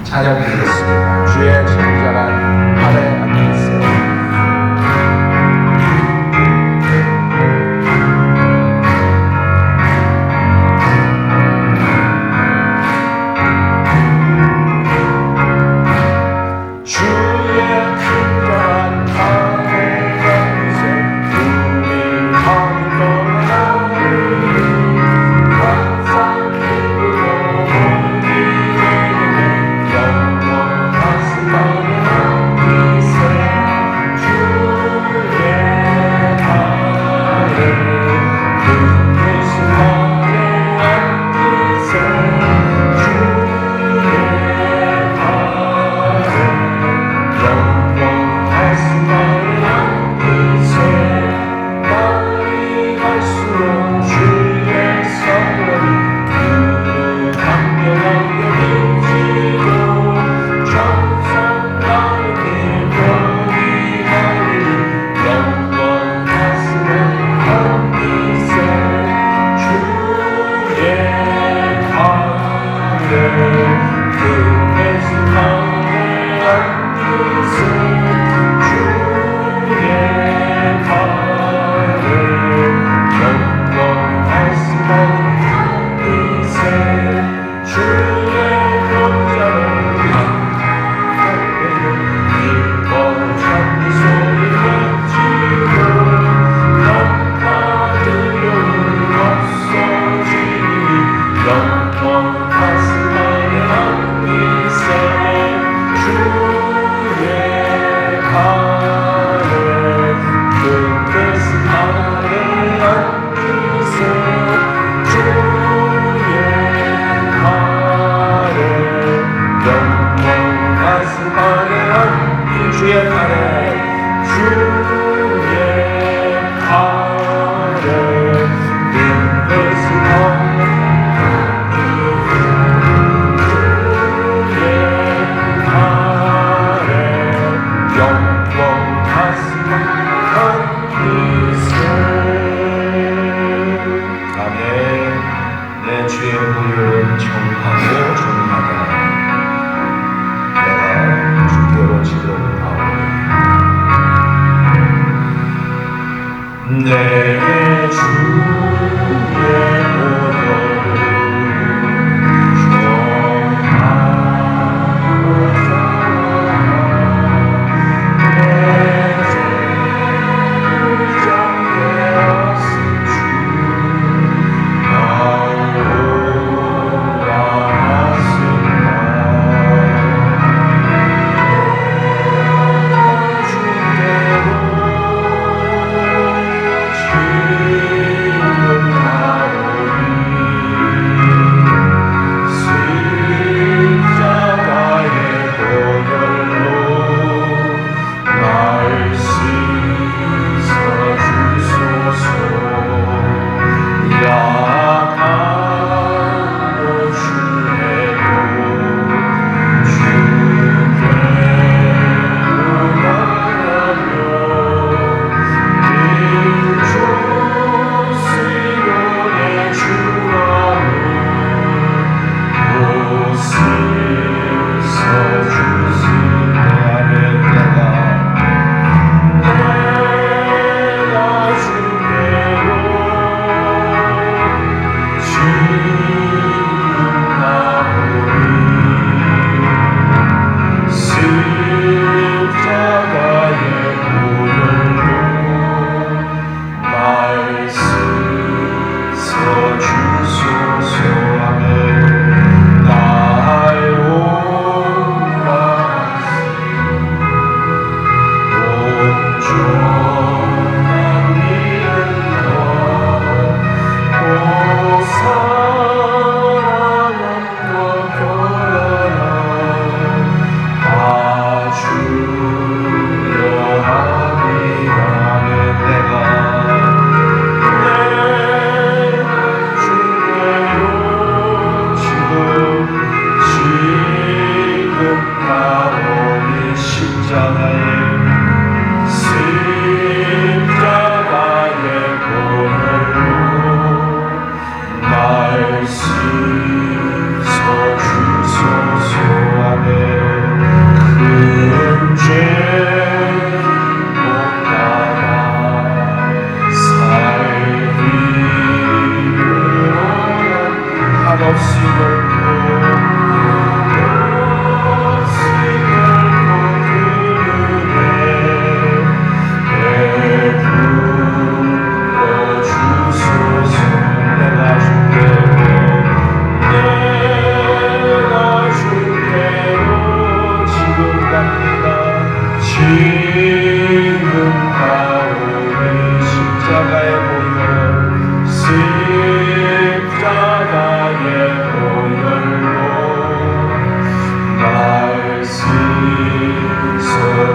찬양드리겠습니다. 주의 정결한 발에 앉으세요.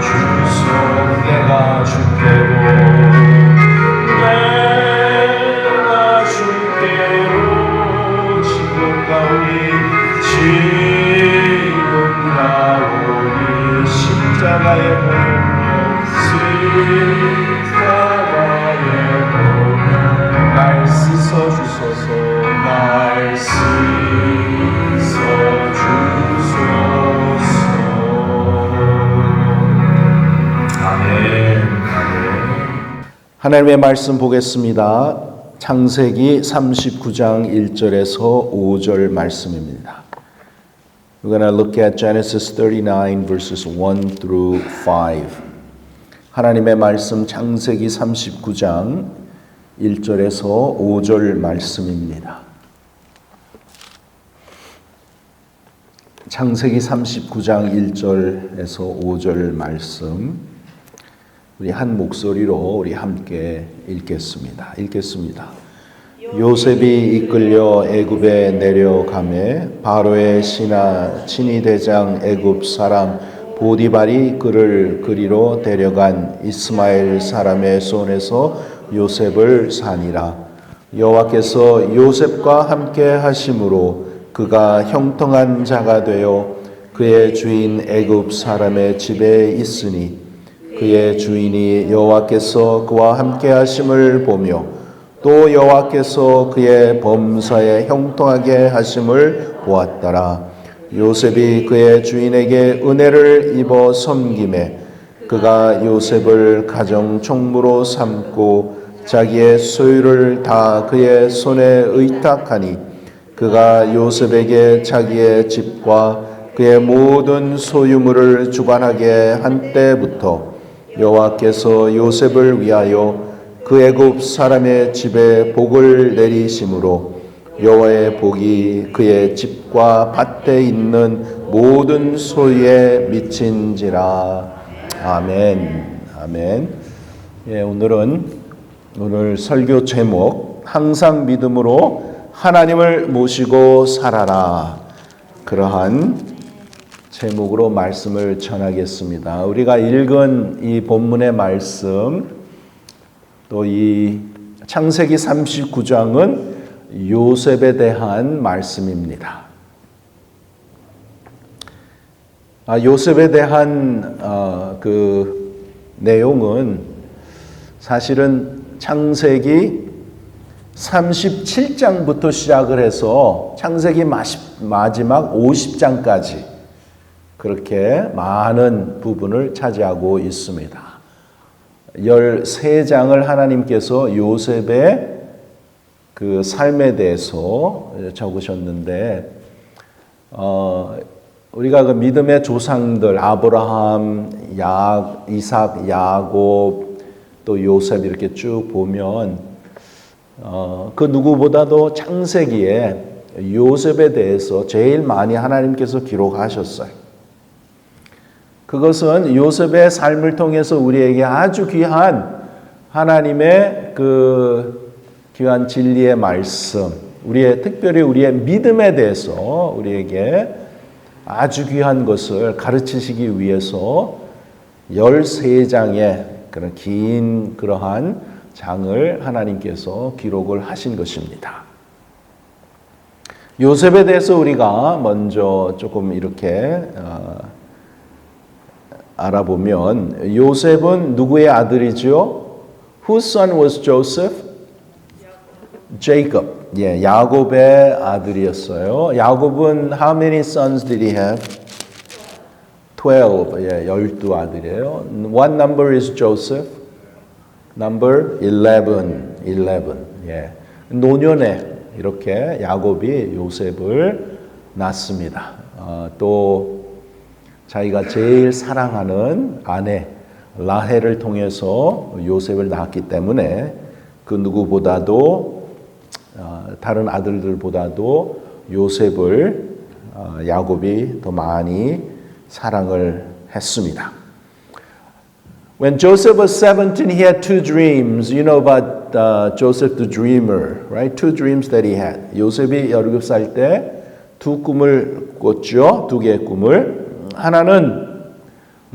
주소 내가 주께로 지금 가오니 십자가에 보면 날 씻어주소서 날 씻어주소서. 아멘. 하나님의 말씀 보겠습니다. 창세기 39장 1절에서 5절 말씀입니다. We're going to look at Genesis 39 verses 1 through 5. 하나님의 말씀 창세기 39장 1절에서 5절 말씀입니다. 창세기 39장 1절에서 5절 말씀 우리 한 목소리로 우리 함께 읽겠습니다. 요셉이 이끌려 애굽에 내려가매 바로의 신하 친위 대장 애굽 사람 보디발이 그를 그리로 데려간 이스마엘 사람의 손에서 요셉을 산이라. 여호와께서 요셉과 함께 하심으로 그가 형통한 자가 되어 그의 주인 애굽 사람의 집에 있으니 그의 주인이 여호와께서 그와 함께 하심을 보며 또 여호와께서 그의 범사에 형통하게 하심을 보았더라. 요셉이 그의 주인에게 은혜를 입어 섬김에 그가 요셉을 가정 총무로 삼고 자기의 소유를 다 그의 손에 의탁하니 그가 요셉에게 자기의 집과 그의 모든 소유물을 주관하게 한 때부터 여호와께서 요셉을 위하여 그 애굽 사람의 집에 복을 내리심으로 여호와의 복이 그의 집과 밭에 있는 모든 소유에 미친지라. 아멘. 아멘. 예, 오늘 설교 제목 항상 믿음으로 하나님을 모시고 살아라. 그러한 제목으로 말씀을 전하겠습니다. 우리가 읽은 이 본문의 말씀 또 이 창세기 39장은 요셉에 대한 말씀입니다. 요셉에 대한 그 내용은 사실은 창세기 37장부터 시작을 해서 창세기 마지막 50장까지 그렇게 많은 부분을 차지하고 있습니다. 13장을 하나님께서 요셉의 그 삶에 대해서 적으셨는데 우리가 그 믿음의 조상들 아브라함, 이삭, 야곱 또 요셉 이렇게 쭉 보면 그 누구보다도 창세기에 요셉에 대해서 제일 많이 하나님께서 기록하셨어요. 그것은 요셉의 삶을 통해서 우리에게 아주 귀한 하나님의 그 귀한 진리의 말씀, 특별히 우리의 믿음에 대해서 우리에게 아주 귀한 것을 가르치시기 위해서 13장의 그런 긴 그러한 장을 하나님께서 기록을 하신 것입니다. 요셉에 대해서 우리가 먼저 조금 이렇게 알아보면 요셉은 누구의 아들이죠? Whose son was Joseph? Jacob. 예, 야곱의 아들이었어요. 야곱은 how many sons did he have? 12. 예, 12아들이에요. What number is Joseph? Number 11. 예. 노년에 이렇게 야곱이 요셉을 낳습니다. 또 자기가 제일 사랑하는 아내 라헬을 통해서 요셉을 낳았기 때문에 그 누구보다도 다른 아들들보다도 요셉을 야곱이 더 많이 사랑을 했습니다. When Joseph was 17, he had two dreams. You know about Joseph the dreamer, right? Two dreams that he had. 요셉이 17살 때 두 꿈을 꿨죠. 두 개의 꿈을. 하나는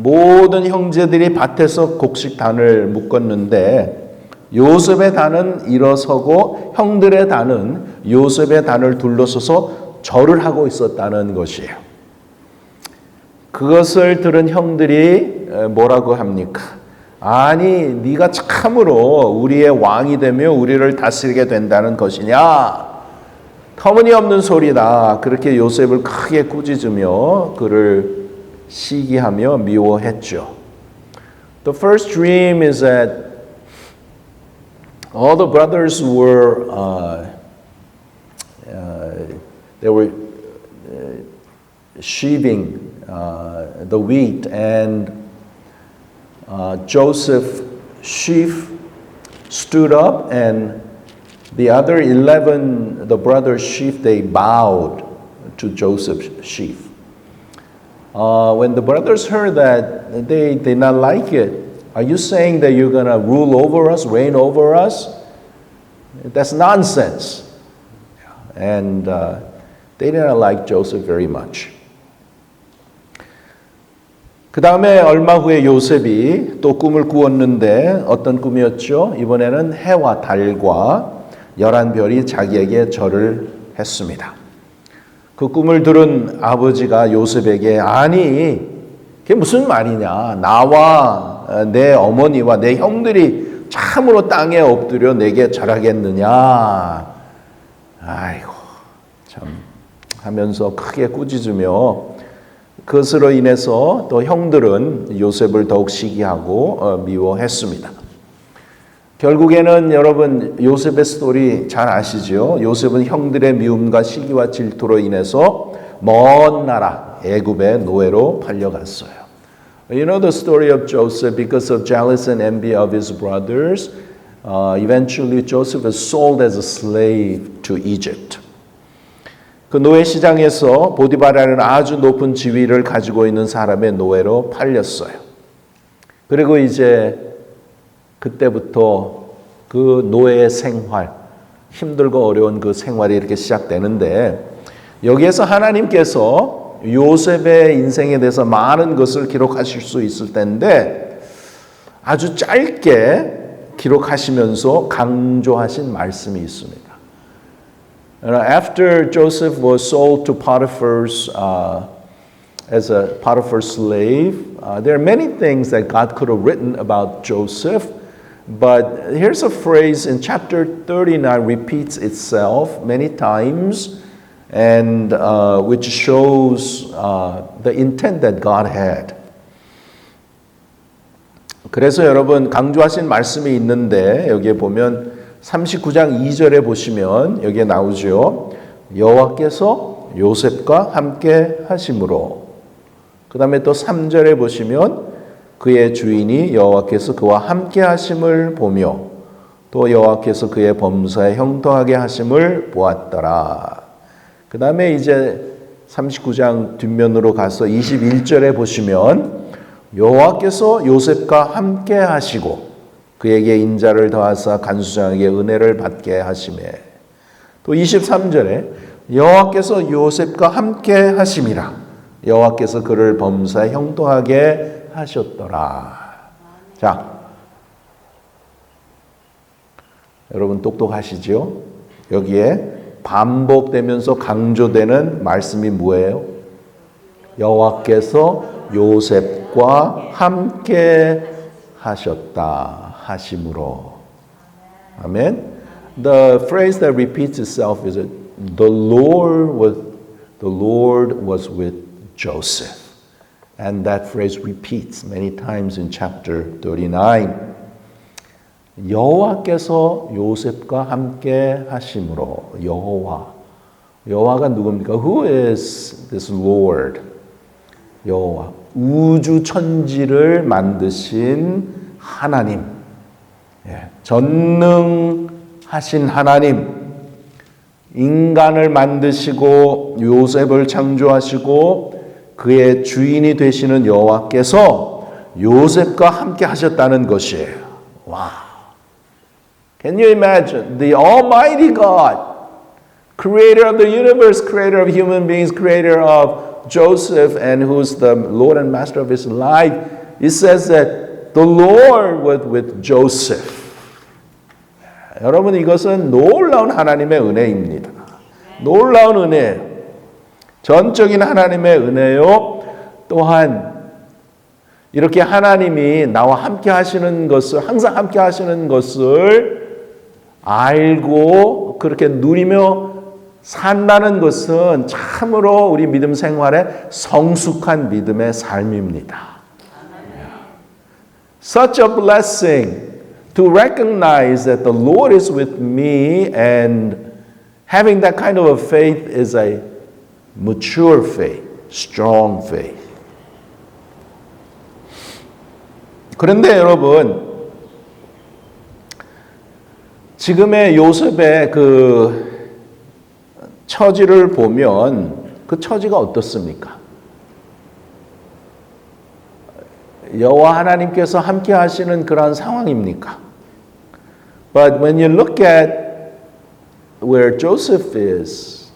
모든 형제들이 밭에서 곡식단을 묶었는데 요셉의 단은 일어서고 형들의 단은 요셉의 단을 둘러서서 절을 하고 있었다는 것이에요. 그것을 들은 형들이 뭐라고 합니까? 아니, 네가 참으로 우리의 왕이 되며 우리를 다스리게 된다는 것이냐? 터무니없는 소리다. 그렇게 요셉을 크게 꾸짖으며 그를 시기하며 미워했죠. The first dream is that all the brothers were they were sheaving the wheat, and Joseph's sheaf stood up, and the other 11, the brothers' sheaf, they bowed to Joseph's sheaf. When the brothers heard that, they did not like it. Are you saying that you're going to rule over us, reign over us? That's nonsense. And they did not like Joseph very much. 그 다음에 얼마 후에 요셉이 또 꿈을 꾸었는데 어떤 꿈이었죠? 이번에는 해와 달과 11별이 자기에게 절을 했습니다. 그 꿈을 들은 아버지가 요셉에게 아니 그게 무슨 말이냐, 나와 내 어머니와 내 형들이 참으로 땅에 엎드려 내게 절하겠느냐, 아이고 참 하면서 크게 꾸짖으며 그것으로 인해서 또 형들은 요셉을 더욱 시기하고 미워했습니다. 결국에는 여러분 요셉의 스토리 잘 아시죠? 요셉은 형들의 미움과 시기와 질투로 인해서 먼 나라 애굽의 노예로 팔려갔어요. You know the story of Joseph. Because of jealous and envy of his brothers, eventually Joseph was sold as a slave to Egypt. 그 노예 시장에서 보디바라는 아주 높은 지위를 가지고 있는 사람의 노예로 팔렸어요. 그리고 이제 그때부터 그 노예의 생활, 힘들고 어려운 그 생활이 이렇게 시작되는데 여기에서 하나님께서 요셉의 인생에 대해서 많은 것을 기록하실 수 있을 텐데 아주 짧게 기록하시면서 강조하신 말씀이 있습니다. After Joseph was sold to Potiphar's as a Potiphar's slave, there are many things that God could have written about Joseph, but here's a phrase in chapter 39 repeats itself many times, and which shows the intent that God had. 그래서 여러분 강조하신 말씀이 있는데 여기에 보면 39장 2절에 보시면 여기에 나오죠. 여호와께서 요셉과 함께 하심으로. 그 다음에 또 3절에 보시면 그의 주인이 여호와께서 그와 함께 하심을 보며 또 여호와께서 그의 범사에 형통하게 하심을 보았더라. 그 다음에 이제 39장 뒷면으로 가서 21절에 보시면 여호와께서 요셉과 함께 하시고 그에게 인자를 더하사 간수장에게 은혜를 받게 하시매. 또 23절에 여호와께서 요셉과 함께 하심이라. 여호와께서 그를 범사에 형통하게 하셨더라. 자, 여러분 똑똑하시죠? 여기에 반복되면서 강조되는 말씀이 뭐예요? 여호와께서 요셉과 함께 하셨다. 하심으로. 아멘. The phrase that repeats itself is that the Lord was with Joseph. And that phrase repeats many times in chapter 39. 여호와께서 요셉과 함께 하심으로. 여호와가 누굽니까? Who is this Lord? 여호와. 우주 천지를 만드신 하나님. 전능하신 하나님, 인간을 만드시고 요셉을 창조하시고 그의 주인이 되시는 여호와께서 요셉과 함께 하셨다는 것이에요. 와. Can you imagine the Almighty God, creator of the universe, creator of human beings, creator of Joseph and who's the Lord and Master of his life, it says that the Lord was with Joseph. 여러분 이것은 놀라운 하나님의 은혜입니다. 놀라운 은혜예요. 전적인 하나님의 은혜요. 또한 이렇게 하나님이 나와 함께 하시는 것을 항상 함께 하시는 것을 알고 그렇게 누리며 산다는 것은 참으로 우리 믿음 생활의 성숙한 믿음의 삶입니다. Such a blessing to recognize that the Lord is with me, and having that kind of a faith is a mature faith, strong faith. 그런데 여러분, 지금의 요셉의 그 처지를 보면 그 처지가 어떻습니까? 여호와 하나님께서 함께 하시는 그런 상황입니까? But when you look at where Joseph is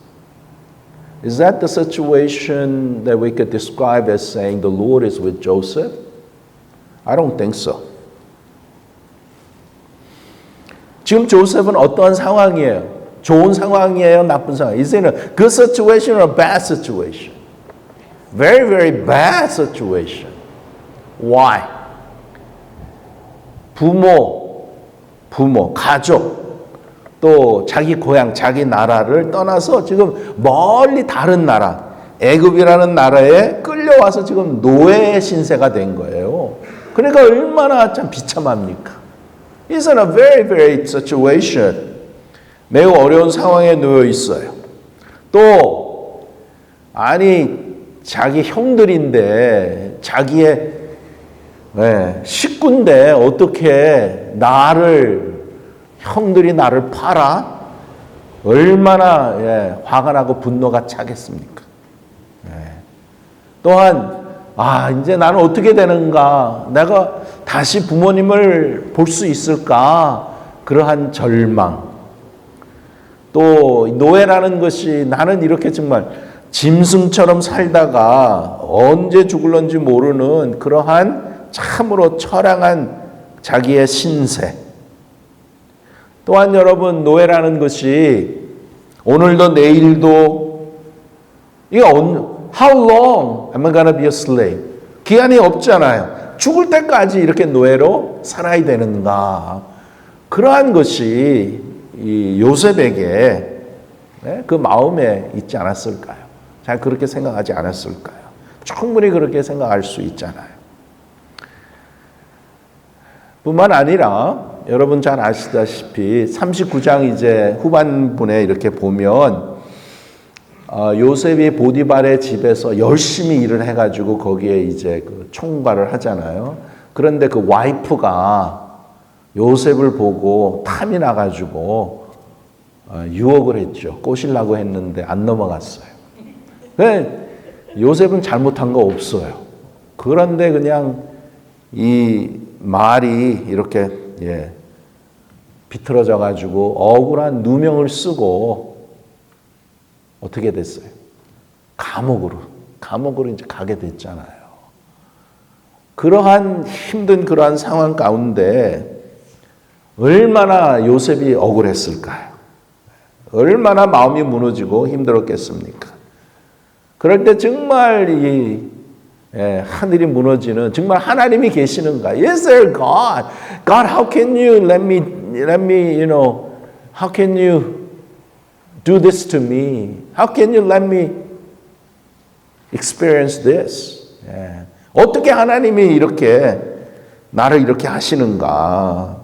that the situation that we could describe as saying the Lord is with Joseph? I don't think so. 지금 조셉은 어떤 상황이에요? 좋은 상황이에요? 나쁜 상황이에요? Is it a good situation or a bad situation? Very, very bad situation. Why? 부모, 가족, 또 자기 고향, 자기 나라를 떠나서 지금 멀리 다른 나라, 애굽이라는 나라에 끌려와서 지금 노예의 신세가 된 거예요. 그러니까 얼마나 참 비참합니까? It's in a very, very situation. 매우 어려운 상황에 놓여 있어요. 또 아니 자기 형들인데 자기의 식구인데 어떻게 형들이 나를 팔아? 얼마나 화가 나고 분노가 차겠습니까? 또한 이제 나는 어떻게 되는가? 내가 다시 부모님을 볼 수 있을까? 그러한 절망. 또 노예라는 것이 나는 이렇게 정말 짐승처럼 살다가 언제 죽을런지 모르는 그러한 참으로 처량한 자기의 신세. 또한 여러분 노예라는 것이 오늘도 내일도 How long am I gonna be a slave? 기한이 없잖아요. 죽을 때까지 이렇게 노예로 살아야 되는가? 그러한 것이 이 요셉에게 그 마음에 있지 않았을까요? 잘 그렇게 생각하지 않았을까요? 충분히 그렇게 생각할 수 있잖아요. 뿐만 아니라 여러분 잘 아시다시피 39장 이제 후반부에 이렇게 보면 요셉이 보디발의 집에서 열심히 일을 해가지고 거기에 이제 그 총괄을 하잖아요. 그런데 그 와이프가 요셉을 보고 탐이 나가지고 유혹을 했죠. 꼬시려고 했는데 안 넘어갔어요. 요셉은 잘못한 거 없어요. 그런데 그냥 이 말이 이렇게 비틀어져 가지고 억울한 누명을 쓰고 어떻게 됐어요? 감옥으로 이제 가게 됐잖아요. 그러한 힘든 그러한 상황 가운데 얼마나 요셉이 억울했을까요? 얼마나 마음이 무너지고 힘들었겠습니까? 그럴 때 정말 하늘이 무너지는 정말 하나님이 계시는가? Is there God? God, how can you let me, how can you do this to me? How can you let me experience this? 어떻게 하나님이 이렇게 나를 이렇게 하시는가?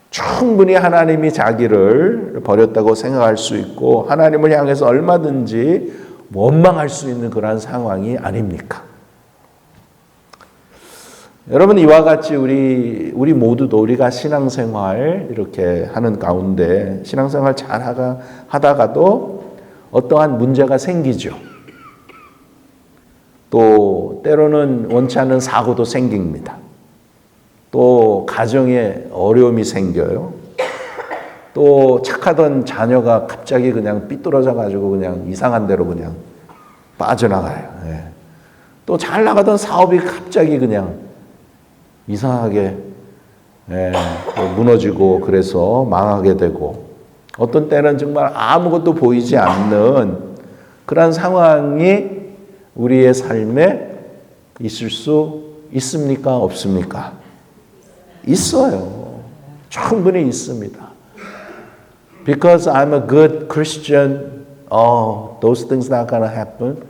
충분히 하나님이 자기를 버렸다고 생각할 수 있고 하나님을 향해서 얼마든지 원망할 수 있는 그런 상황이 아닙니까? 여러분 이와 같이 우리 모두도 우리가 신앙생활 이렇게 하는 가운데 신앙생활 잘 하다가도 어떠한 문제가 생기죠. 또 때로는 원치 않는 사고도 생깁니다. 또 가정에 어려움이 생겨요. 또 착하던 자녀가 갑자기 그냥 삐뚤어져 가지고 그냥 이상한 데로 그냥 빠져나가요. 예. 또 잘 나가던 사업이 갑자기 그냥 이상하게 무너지고 그래서 망하게 되고 어떤 때는 정말 아무것도 보이지 않는 그런 상황이 우리의 삶에 있을 수 있습니까? 없습니까? 있어요. 충분히 있습니다. Because I'm a good Christian, those things not gonna happen.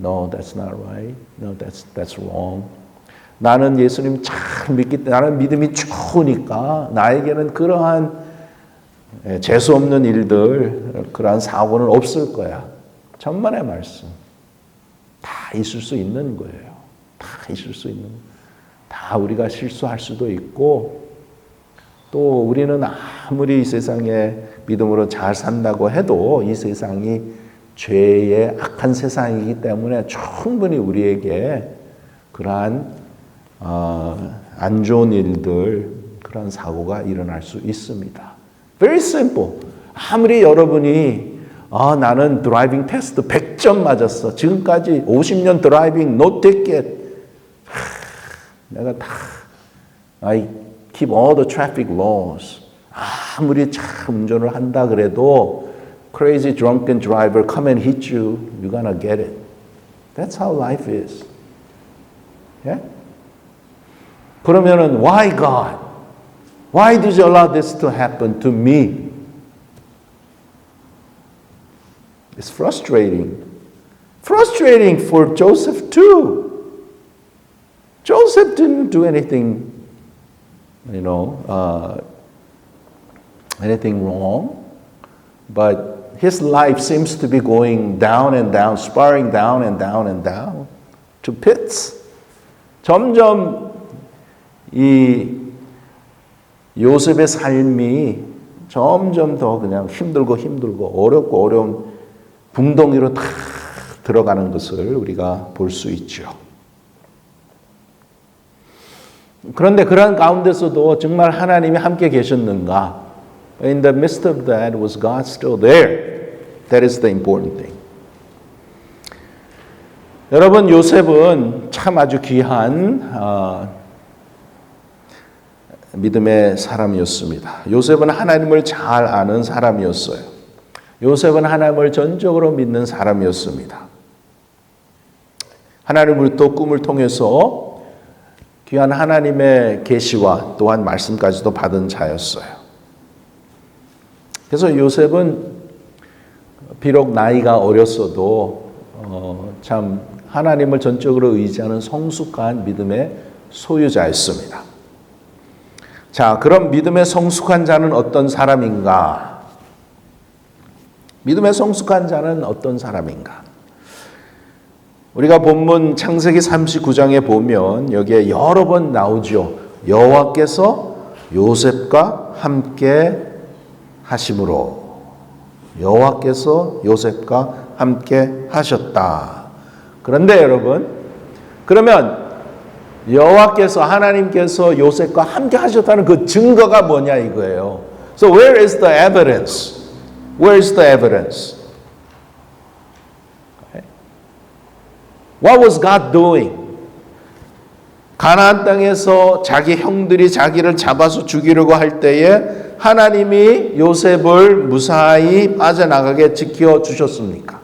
No, that's not right. No, that's wrong. 나는 예수님 잘 믿기 때문에 나는 믿음이 좋으니까 나에게는 그러한 재수 없는 일들, 그러한 사고는 없을 거야. 천만의 말씀. 다 있을 수 있는 거예요. 다 있을 수 있는. 다 우리가 실수할 수도 있고 또 우리는 아무리 이 세상에 믿음으로 잘 산다고 해도 이 세상이 죄의 악한 세상이기 때문에 충분히 우리에게 그러한 안 좋은 일들, 그런 사고가 일어날 수 있습니다. Very simple. 아무리 여러분이 나는 드라이빙 테스트 100점 맞았어. 지금까지 50년 드라이빙 no ticket. 내가 다 I keep all the traffic laws. 아무리 참 운전을 한다 그래도 crazy drunken driver come and hit you, you're gonna get it. That's how life is. Yeah? 그러면은 why God? Why did you allow this to happen to me? It's frustrating. Frustrating for Joseph too. Joseph didn't do anything, anything wrong, but his life seems to be going down and down, spiraling down and down and down to pits. 점점 이 요셉의 삶이 점점 더 그냥 힘들고 어렵고 어려운 붕덩이로 다 들어가는 것을 우리가 볼 수 있죠. 그런데 그런 가운데서도 정말 하나님이 함께 계셨는가? In the midst of that, was God still there? That is the important thing. 여러분, 요셉은 참 아주 귀한 믿음의 사람이었습니다. 요셉은 하나님을 잘 아는 사람이었어요. 요셉은 하나님을 전적으로 믿는 사람이었습니다. 하나님을 또 꿈을 통해서 귀한 하나님의 계시와 또한 말씀까지도 받은 자였어요. 그래서 요셉은 비록 나이가 어렸어도 참 하나님을 전적으로 의지하는 성숙한 믿음의 소유자였습니다. 자, 그럼 믿음의 성숙한 자는 어떤 사람인가? 믿음의 성숙한 자는 어떤 사람인가? 우리가 본문 창세기 39장에 보면 여기에 여러 번 나오죠. 여호와께서 요셉과 함께 하심으로. 여호와께서 요셉과 함께 하셨다. 그런데 여러분, 그러면 여호와께서 하나님께서 요셉과 함께 하셨다는 그 증거가 뭐냐 이거예요. So where is the evidence? Where is the evidence? What was God doing? 가나안 땅에서 자기 형들이 자기를 잡아서 죽이려고 할 때에 하나님이 요셉을 무사히 빠져나가게 지켜주셨습니까?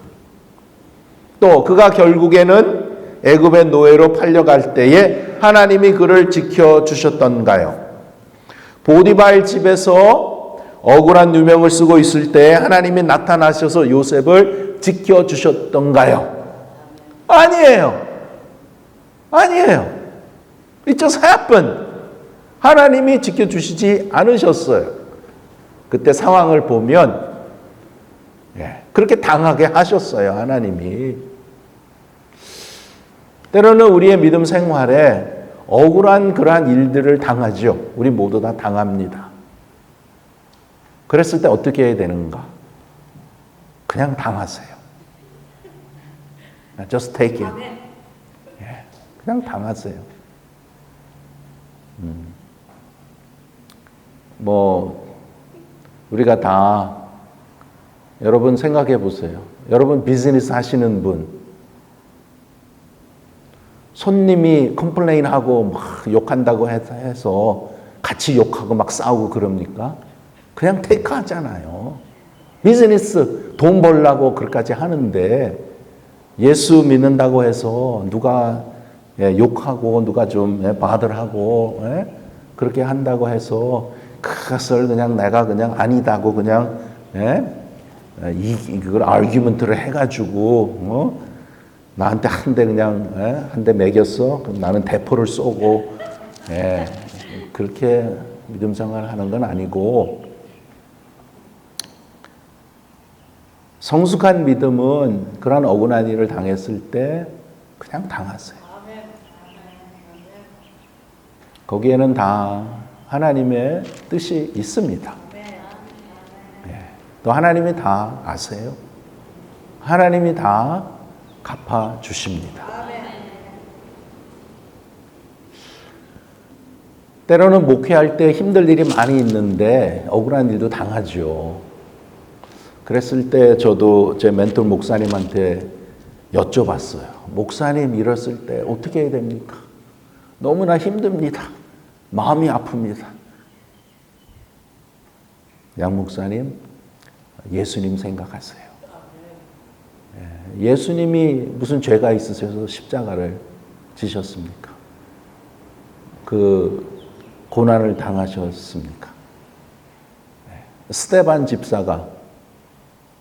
또 그가 결국에는 애굽의 노예로 팔려갈 때에 하나님이 그를 지켜주셨던가요? 보디발 집에서 억울한 누명을 쓰고 있을 때 하나님이 나타나셔서 요셉을 지켜주셨던가요? 아니에요. 아니에요. It just happened. 하나님이 지켜주시지 않으셨어요. 그때 상황을 보면 그렇게 당하게 하셨어요. 하나님이. 때로는 우리의 믿음 생활에 억울한 그러한 일들을 당하죠. 우리 모두 다 당합니다. 그랬을 때 어떻게 해야 되는가? 그냥 당하세요. Just take it. 그냥 당하세요. 우리가 다 여러분 생각해 보세요. 여러분 비즈니스 하시는 분 손님이 컴플레인하고 막 욕한다고 해서 같이 욕하고 막 싸우고 그럽니까? 그냥 테이크 하잖아요. 비즈니스 돈 벌려고 그렇게까지 하는데 예수 믿는다고 해서 누가 욕하고 누가 좀 바들하고 그렇게 한다고 해서 그것을 그냥 내가 그냥 아니다고 그냥 이걸 아규먼트를 해가지고 나한테 한 대 그냥 한 대 매겼어. 그럼 나는 대포를 쏘고 그렇게 믿음 생활을 하는 건 아니고 성숙한 믿음은 그런 억울한 일을 당했을 때 그냥 당하세요. 거기에는 다 하나님의 뜻이 있습니다. 또 하나님이 다 아세요. 하나님이 다 갚아주십니다. 때로는 목회할 때 힘들 일이 많이 있는데 억울한 일도 당하죠. 그랬을 때 저도 제 멘토 목사님한테 여쭤봤어요. 목사님 이랬을 때 어떻게 해야 됩니까? 너무나 힘듭니다. 마음이 아픕니다. 양 목사님, 예수님 생각하세요. 예수님이 무슨 죄가 있으셔서 십자가를 지셨습니까? 그 고난을 당하셨습니까? 스데반 집사가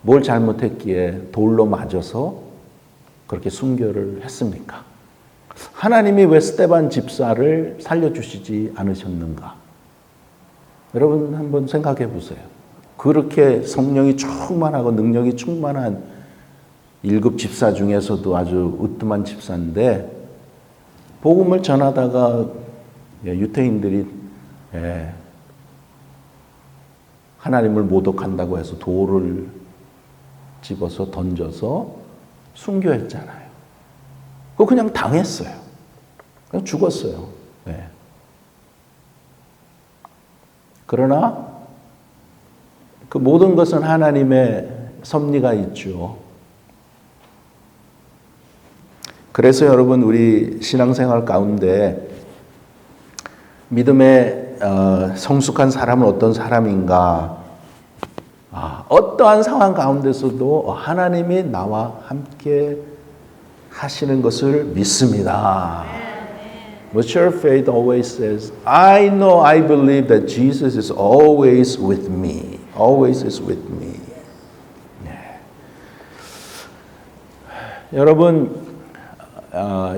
뭘 잘못했기에 돌로 맞아서 그렇게 순교를 했습니까? 하나님이 왜 스데반 집사를 살려주시지 않으셨는가? 여러분 한번 생각해 보세요. 그렇게 성령이 충만하고 능력이 충만한 1급 집사 중에서도 아주 으뜸한 집사인데 복음을 전하다가 유태인들이 하나님을 모독한다고 해서 돌을 집어서 던져서 순교했잖아요. 그거 그냥 당했어요. 그냥 죽었어요. 그러나 그 모든 것은 하나님의 섭리가 있죠. 그래서 여러분 우리 신앙생활 가운데 믿음의 성숙한 사람은 어떤 사람인가? 어떠한 상황 가운데서도 하나님이 나와 함께 하시는 것을 믿습니다. Mature faith always says, I know, I believe that Jesus is always with me. Always is with me. 여러분,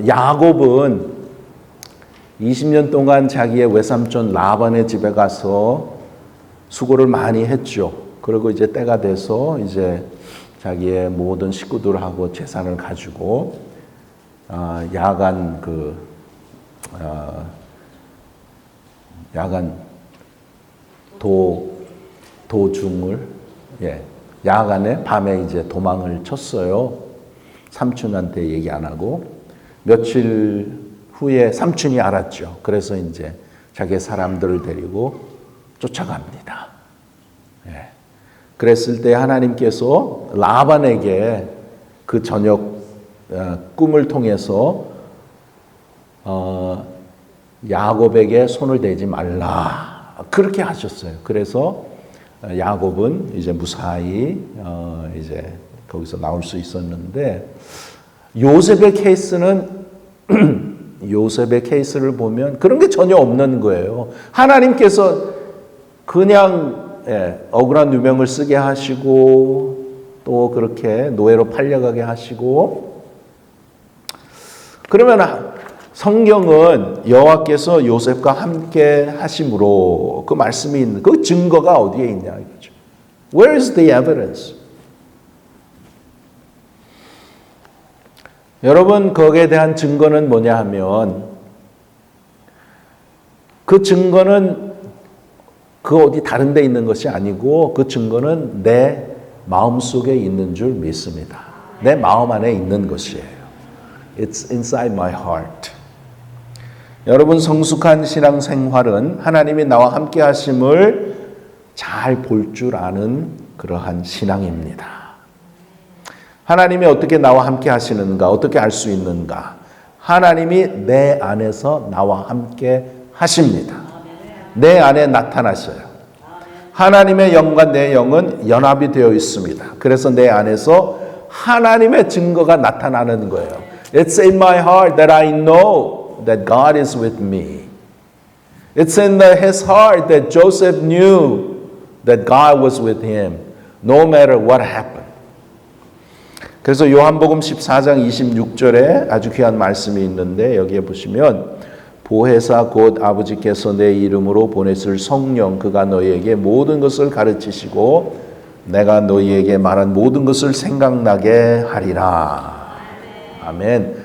야곱은 20년 동안 자기의 외삼촌 라반의 집에 가서 수고를 많이 했죠. 그리고 이제 때가 돼서 이제 자기의 모든 식구들하고 재산을 가지고 야간 도중을 야간에 밤에 이제 도망을 쳤어요. 삼촌한테 얘기 안 하고 며칠 후에 삼촌이 알았죠. 그래서 이제 자기 사람들을 데리고 쫓아갑니다. 그랬을 때 하나님께서 라반에게 그 저녁 꿈을 통해서 야곱에게 손을 대지 말라 그렇게 하셨어요. 그래서 야곱은 이제 무사히 이제 거기서 나올 수 있었는데 요셉의 케이스는 요셉의 케이스를 보면 그런 게 전혀 없는 거예요. 하나님께서 그냥 억울한 누명을 쓰게 하시고 또 그렇게 노예로 팔려가게 하시고 그러면 성경은 여호와께서 요셉과 함께 하심으로 그 말씀이 있는 그 증거가 어디에 있냐 이거죠. Where is the evidence? 여러분 거기에 대한 증거는 뭐냐 하면 그 증거는 그 어디 다른 데 있는 것이 아니고 그 증거는 내 마음속에 있는 줄 믿습니다. 내 마음 안에 있는 것이에요. It's inside my heart. 여러분 성숙한 신앙생활은 하나님이 나와 함께 하심을 잘 볼 줄 아는 그러한 신앙입니다. 하나님이 어떻게 나와 함께 하시는가? 어떻게 알 수 있는가? 하나님이 내 안에서 나와 함께 하십니다. 내 안에 나타나셔요. 하나님의 영과 내 영은 연합이 되어 있습니다. 그래서 내 안에서 하나님의 증거가 나타나는 거예요. It's in my heart that I know that God is with me. It's in his heart that Joseph knew that God was with him, no matter what happened. 그래서 요한복음 14장 26절에 아주 귀한 말씀이 있는데 여기에 보시면 보혜사 곧 아버지께서 내 이름으로 보내실 성령 그가 너희에게 모든 것을 가르치시고 내가 너희에게 말한 모든 것을 생각나게 하리라. 아멘.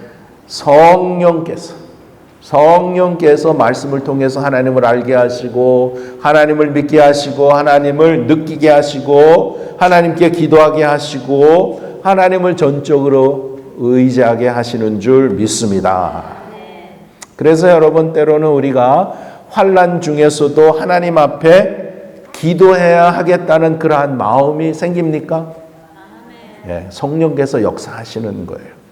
성령께서 말씀을 통해서 하나님을 알게 하시고 하나님을 믿게 하시고 하나님을 느끼게 하시고 하나님께 기도하게 하시고 하나님을 전적으로 의지하게 하시는 줄 믿습니다. 그래서 여러분 때로는 우리가 환난 중에서도 하나님 앞에 기도해야 하겠다는 그러한 마음이 생깁니까? 예, 성령께서 역사하시는 거예요.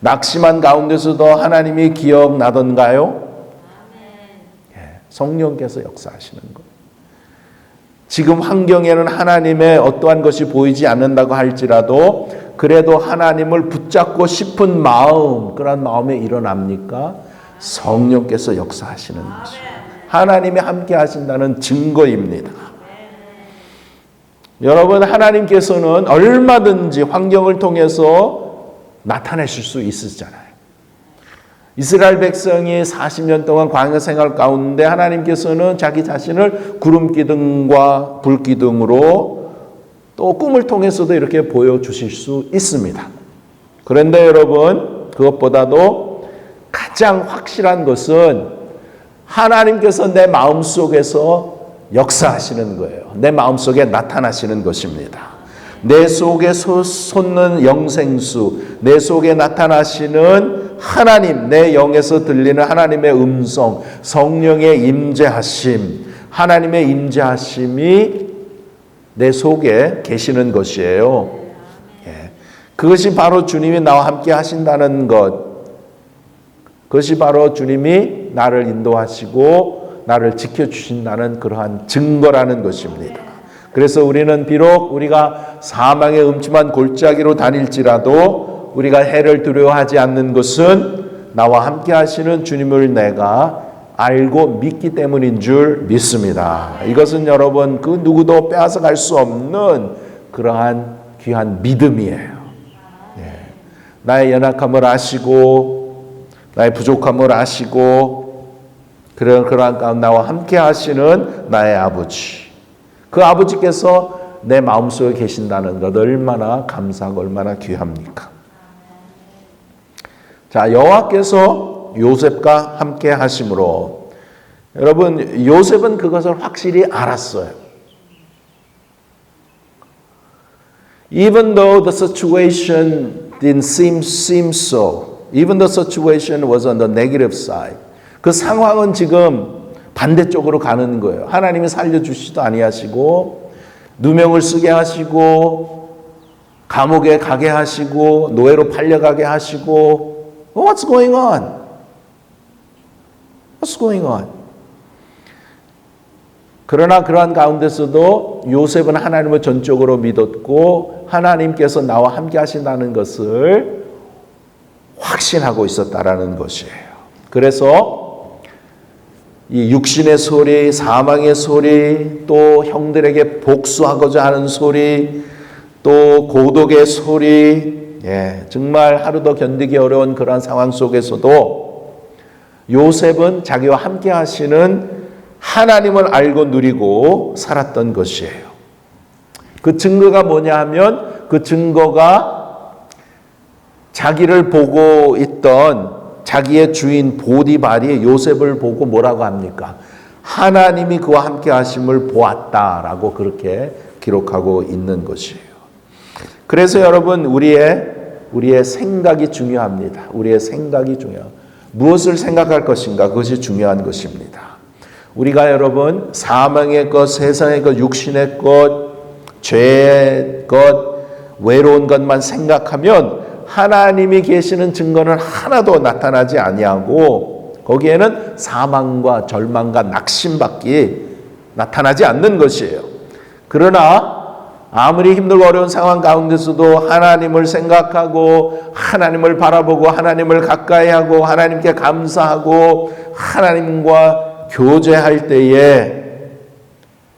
낙심한 가운데서도 하나님이 기억나던가요? 예, 성령께서 역사하시는 거예요. 지금 환경에는 하나님의 어떠한 것이 보이지 않는다고 할지라도 그래도 하나님을 붙잡고 싶은 마음, 그런 마음에 일어납니까? 성령께서 역사하시는 것입니다. 하나님이 함께 하신다는 증거입니다. 여러분, 하나님께서는 얼마든지 환경을 통해서 나타내실 수 있으시잖아요. 이스라엘 백성이 40년 동안 광야 생활 가운데 하나님께서는 자기 자신을 구름 기둥과 불 기둥으로 또 꿈을 통해서도 이렇게 보여주실 수 있습니다. 그런데 여러분, 그것보다도 가장 확실한 것은 하나님께서 내 마음속에서 역사하시는 거예요. 내 마음속에 나타나시는 것입니다. 내 속에 솟는 영생수, 내 속에 나타나시는 하나님, 내 영에서 들리는 하나님의 음성, 성령의 임재하심, 하나님의 임재하심이 내 속에 계시는 것이에요. 예. 그것이 바로 주님이 나와 함께 하신다는 것, 그것이 바로 주님이 나를 인도하시고 나를 지켜주신다는 그러한 증거라는 것입니다. 그래서 우리는 비록 우리가 사망의 음침한 골짜기로 다닐지라도 우리가 해를 두려워하지 않는 것은 나와 함께 하시는 주님을 내가 알고 믿기 때문인 줄 믿습니다. 이것은 여러분 그 누구도 빼앗아갈 수 없는 그러한 귀한 믿음이에요. 예. 나의 연약함을 아시고 나의 부족함을 아시고 그러한 나와 함께 하시는 나의 아버지, 그 아버지께서 내 마음속에 계신다는 것 얼마나 감사하고 얼마나 귀합니까? 자, 여호와께서 요셉과 함께 하심으로 여러분 요셉은 그것을 확실히 알았어요. Even though the situation didn't seem so, even the situation was on the negative side. 그 상황은 지금 반대쪽으로 가는 거예요. 하나님이 살려주시지도 아니하시고 누명을 쓰게 하시고 감옥에 가게 하시고 노예로 팔려가게 하시고 What's going on? What's going on? 그러나 그러한 가운데서도 요셉은 하나님을 전적으로 믿었고 하나님께서 나와 함께 하신다는 것을 확신하고 있었다라는 것이에요. 그래서 이 육신의 소리, 사망의 소리, 또 형들에게 복수하고자 하는 소리, 또 고독의 소리, 예, 정말 하루도 견디기 어려운 그러한 상황 속에서도 요셉은 자기와 함께 하시는 하나님을 알고 누리고 살았던 것이에요. 그 증거가 뭐냐 하면 그 증거가 자기를 보고 있던 자기의 주인 보디발이 요셉을 보고 뭐라고 합니까? 하나님이 그와 함께 하심을 보았다라고 그렇게 기록하고 있는 것이에요. 그래서 여러분 우리의 생각이 중요합니다. 우리의 생각이 중요해요. 무엇을 생각할 것인가? 그것이 중요한 것입니다. 우리가 여러분 사망의 것, 세상의 것, 육신의 것, 죄의 것, 외로운 것만 생각하면 하나님이 계시는 증거는 하나도 나타나지 아니하고 거기에는 사망과 절망과 낙심밖에 나타나지 않는 것이에요. 그러나 아무리 힘들고 어려운 상황 가운데서도 하나님을 생각하고 하나님을 바라보고 하나님을 가까이 하고 하나님께 감사하고 하나님과 교제할 때에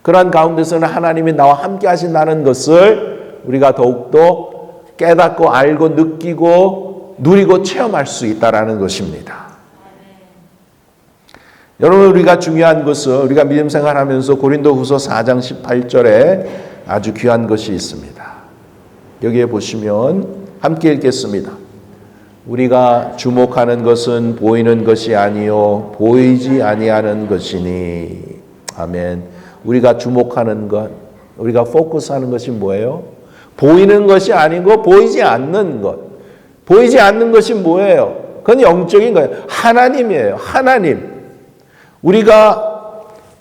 그러한 가운데서는 하나님이 나와 함께 하신다는 것을 우리가 더욱더 깨닫고 알고 느끼고 누리고 체험할 수 있다는 것입니다. 여러분 우리가 중요한 것은 우리가 믿음 생활하면서 고린도후서 4장 18절에 아주 귀한 것이 있습니다. 여기에 보시면 함께 읽겠습니다. 우리가 주목하는 것은 보이는 것이 아니요 보이지 아니하는 것이니. 아멘. 우리가 주목하는 것, 우리가 포커스하는 것이 뭐예요? 보이는 것이 아니고 보이지 않는 것. 보이지 않는 것이 뭐예요? 그건 영적인 거예요. 하나님이에요. 하나님. 우리가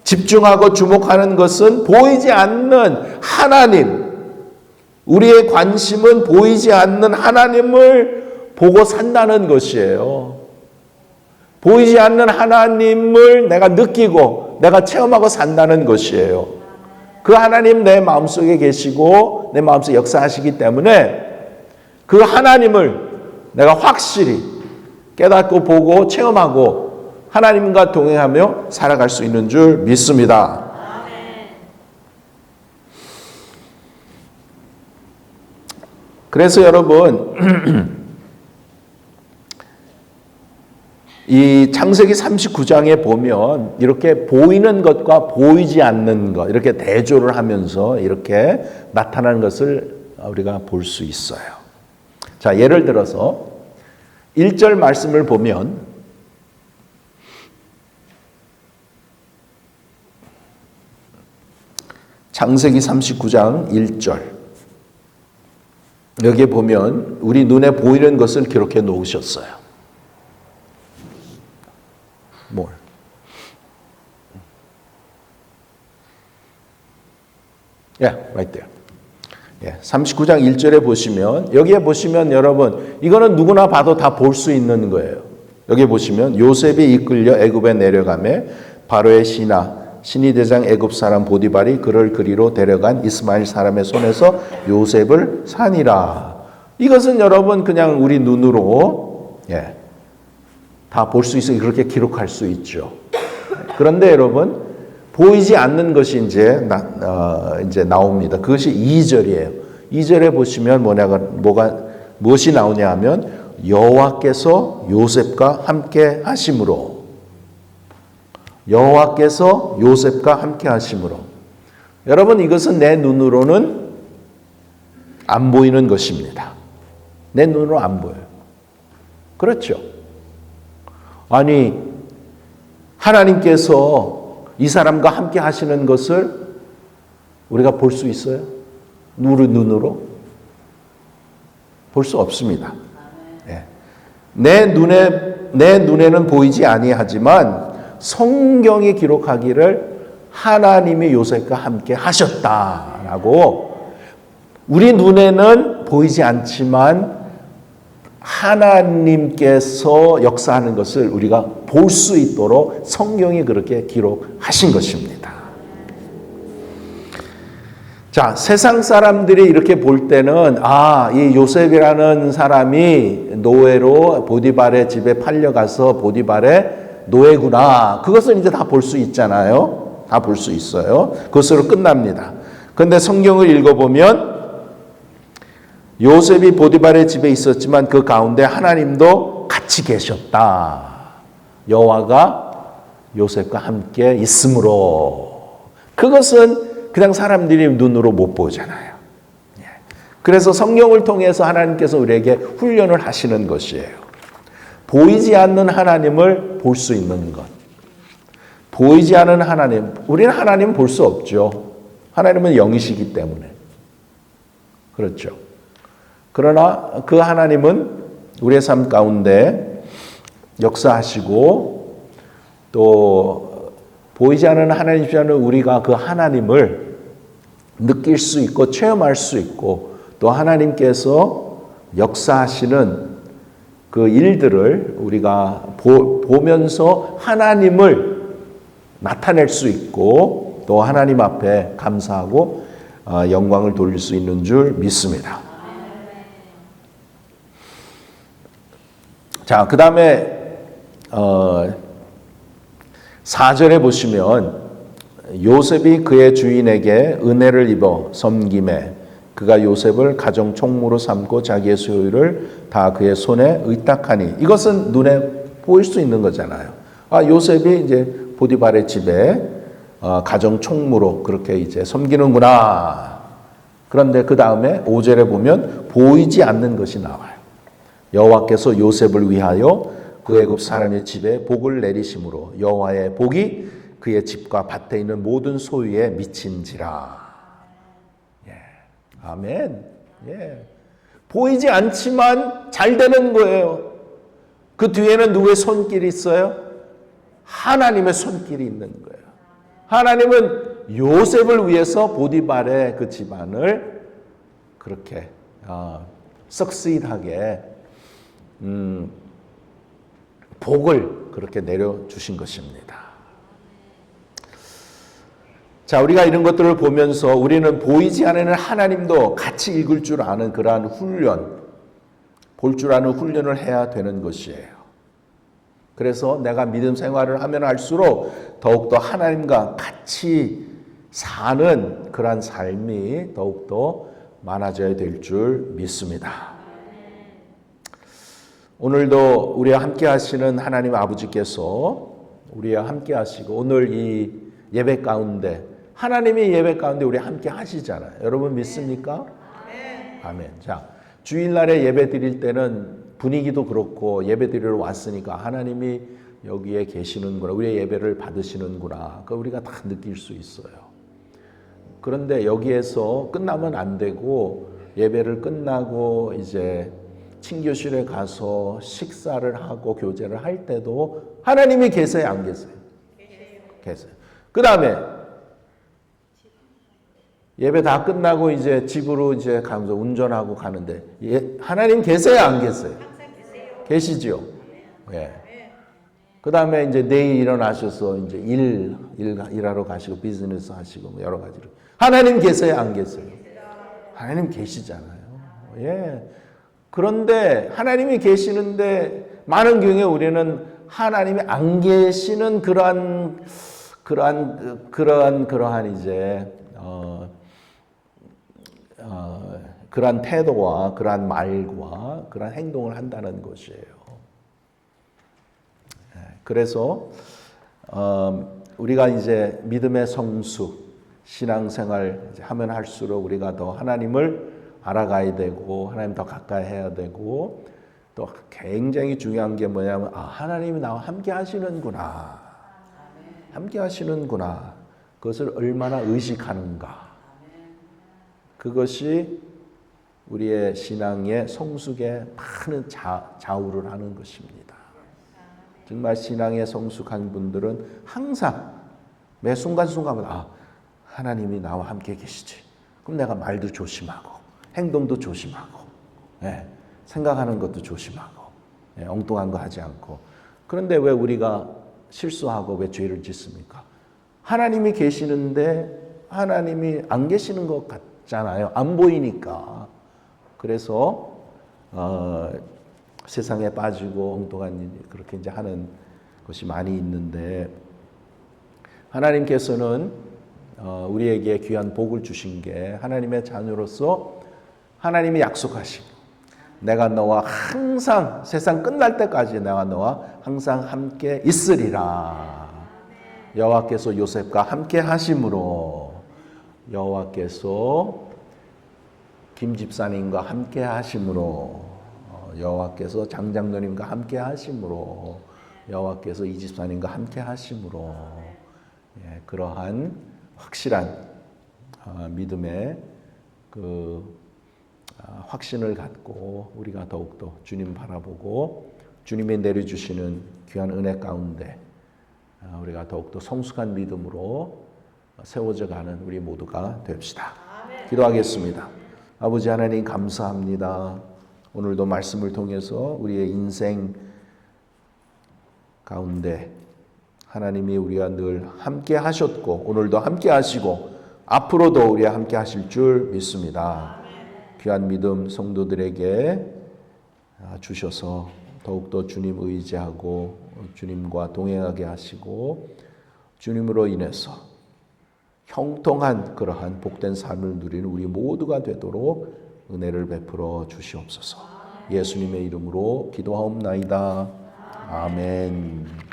집중하고 주목하는 것은 보이지 않는 하나님. 우리의 관심은 보이지 않는 하나님을 보고 산다는 것이에요. 보이지 않는 하나님을 내가 느끼고 내가 체험하고 산다는 것이에요. 그 하나님 내 마음속에 계시고 내 마음속에 역사하시기 때문에 그 하나님을 내가 확실히 깨닫고 보고 체험하고 하나님과 동행하며 살아갈 수 있는 줄 믿습니다. 그래서 여러분 이 창세기 39장에 보면 이렇게 보이는 것과 보이지 않는 것 이렇게 대조를 하면서 이렇게 나타나는 것을 우리가 볼 수 있어요. 자, 예를 들어서 1절 말씀을 보면 창세기 39장 1절 여기에 보면 우리 눈에 보이는 것을 기록해 놓으셨어요. 뭘? right there. 39장 1절에 보시면 여기에 보시면 여러분 이거는 누구나 봐도 다 볼 수 있는 거예요. 여기 보시면 요셉이 이끌려 애굽에 내려가매 바로의 신이 대장 애굽 사람 보디발이 그를 그리로 데려간 이스마엘 사람의 손에서 요셉을 산이라. 이것은 여러분 그냥 우리 눈으로 다 볼 수 있어요. 그렇게 기록할 수 있죠. 그런데 여러분 보이지 않는 것이 이제 나옵니다. 그것이 2절이에요. 2절에 보시면 무엇이 나오냐 하면 여호와께서 요셉과 함께 하심으로. 여호와께서 요셉과 함께 하심으로. 여러분 이것은 내 눈으로는 안 보이는 것입니다. 내 눈으로 안 보여요. 그렇죠? 아니 하나님께서 이 사람과 함께 하시는 것을 우리가 볼 수 있어요? 눈으로? 볼 수 없습니다. 내 눈에는 보이지 아니하지만 성경이 기록하기를 하나님이 요셉과 함께 하셨다라고 우리 눈에는 보이지 않지만 하나님께서 역사하는 것을 우리가 볼 수 있도록 성경이 그렇게 기록하신 것입니다. 자, 세상 사람들이 이렇게 볼 때는 이 요셉이라는 사람이 노예로 보디발의 집에 팔려가서 보디발의 노예구나. 그것은 이제 다 볼 수 있잖아요. 다 볼 수 있어요. 그것으로 끝납니다. 그런데 성경을 읽어보면 요셉이 보디발의 집에 있었지만 그 가운데 하나님도 같이 계셨다. 여호와가 요셉과 함께 있으므로. 그것은 그냥 사람들이 눈으로 못 보잖아요. 그래서 성경을 통해서 하나님께서 우리에게 훈련을 하시는 것이에요. 보이지 않는 하나님을 볼 수 있는 것. 보이지 않는 하나님. 우리는 하나님 볼 수 없죠. 하나님은 영이시기 때문에. 그렇죠. 그러나 그 하나님은 우리의 삶 가운데 역사하시고 또 보이지 않는 하나님 입장은 우리가 그 하나님을 느낄 수 있고 체험할 수 있고 또 하나님께서 역사하시는 그 일들을 우리가 보면서 하나님을 나타낼 수 있고 또 하나님 앞에 감사하고 영광을 돌릴 수 있는 줄 믿습니다. 자, 그 다음에 4절에 보시면 요셉이 그의 주인에게 은혜를 입어 섬김에 그가 요셉을 가정 총무로 삼고 자기의 소유를 다 그의 손에 의탁하니 이것은 눈에 보일 수 있는 거잖아요. 요셉이 이제 보디발의 집에 가정 총무로 그렇게 이제 섬기는구나. 그런데 그 다음에 5절에 보면 보이지 않는 것이 나와요. 여호와께서 요셉을 위하여 구애굽 사람의 집에 복을 내리심으로 여호와의 복이 그의 집과 밭에 있는 모든 소유에 미친지라. 예. 아멘. 예. 보이지 않지만 잘 되는 거예요. 그 뒤에는 누구의 손길이 있어요? 하나님의 손길이 있는 거예요. 하나님은 요셉을 위해서 보디발의 그 집안을 그렇게 석시하게 복을 그렇게 내려주신 것입니다. 자, 우리가 이런 것들을 보면서 우리는 보이지 않는 하나님도 같이 읽을 줄 아는 그러한 훈련, 볼 줄 아는 훈련을 해야 되는 것이에요. 그래서 내가 믿음 생활을 하면 할수록 더욱더 하나님과 같이 사는 그러한 삶이 더욱더 많아져야 될 줄 믿습니다. 오늘도 우리와 함께 하시는 하나님 아버지께서 우리와 함께 하시고 오늘 이 예배 가운데 하나님의 예배 가운데 우리 함께 하시잖아요. 여러분 믿습니까? 아멘. 자, 주일날에 예배 드릴 때는 분위기도 그렇고 예배 드리러 왔으니까 하나님이 여기에 계시는구나. 우리의 예배를 받으시는구나. 그걸 우리가 다 느낄 수 있어요. 그런데 여기에서 끝나면 안 되고 예배를 끝나고 이제 친교실에 가서 식사를 하고 교제를 할 때도 하나님이 계세요, 안 계세요? 계세요. 그 다음에 예배 다 끝나고 이제 집으로 이제 가면서 운전하고 가는데 하나님 계세요, 안 계세요? 계시죠. 예. 그 다음에 이제 내일 일어나셔서 이제 일하러 가시고 비즈니스 하시고 뭐 여러 가지로 하나님 계세요, 안 계세요? 하나님 계시잖아요. 예. 그런데 하나님이 계시는데 많은 경우에 우리는 하나님이 안 계시는 그러한 이제 그러한 태도와 그러한 말과 그러한 행동을 한다는 것이에요. 그래서 우리가 이제 믿음의 성수, 신앙생활 하면 할수록 우리가 더 하나님을 알아가야 되고 하나님 더 가까이 해야 되고 또 굉장히 중요한 게 뭐냐면 하나님이 나와 함께 하시는구나. 함께 하시는구나. 그것을 얼마나 의식하는가. 그것이 우리의 신앙의 성숙에 많은 좌우를 하는 것입니다. 정말 신앙에 성숙한 분들은 항상 매 순간순간마다 하나님이 나와 함께 계시지. 그럼 내가 말도 조심하고 행동도 조심하고 생각하는 것도 조심하고 엉뚱한 거 하지 않고. 그런데 왜 우리가 실수하고 왜 죄를 짓습니까? 하나님이 계시는데 하나님이 안 계시는 것 같잖아요. 안 보이니까. 그래서 세상에 빠지고 엉뚱한 일 그렇게 이제 하는 것이 많이 있는데 하나님께서는 우리에게 귀한 복을 주신 게 하나님의 자녀로서 하나님이 약속하시고 내가 너와 항상 세상 끝날 때까지 내가 너와 항상 함께 있으리라. 여호와께서 요셉과 함께 하심으로 여호와께서 김 집사님과 함께 하심으로 여호와께서 장장로님과 함께 하심으로 여호와께서 이 집사님과 함께 하심으로 그러한 확실한 믿음의 그 확신을 갖고 우리가 더욱더 주님 바라보고 주님이 내려주시는 귀한 은혜 가운데 우리가 더욱더 성숙한 믿음으로 세워져 가는 우리 모두가 됩시다. 기도하겠습니다. 아버지 하나님 감사합니다. 오늘도 말씀을 통해서 우리의 인생 가운데 하나님이 우리와 늘 함께 하셨고 오늘도 함께 하시고 앞으로도 우리와 함께 하실 줄 믿습니다. 귀한 믿음 성도들에게 주셔서 더욱더 주님 의지하고 주님과 동행하게 하시고 주님으로 인해서 형통한 그러한 복된 삶을 누리는 우리 모두가 되도록 은혜를 베풀어 주시옵소서. 예수님의 이름으로 기도하옵나이다. 아멘.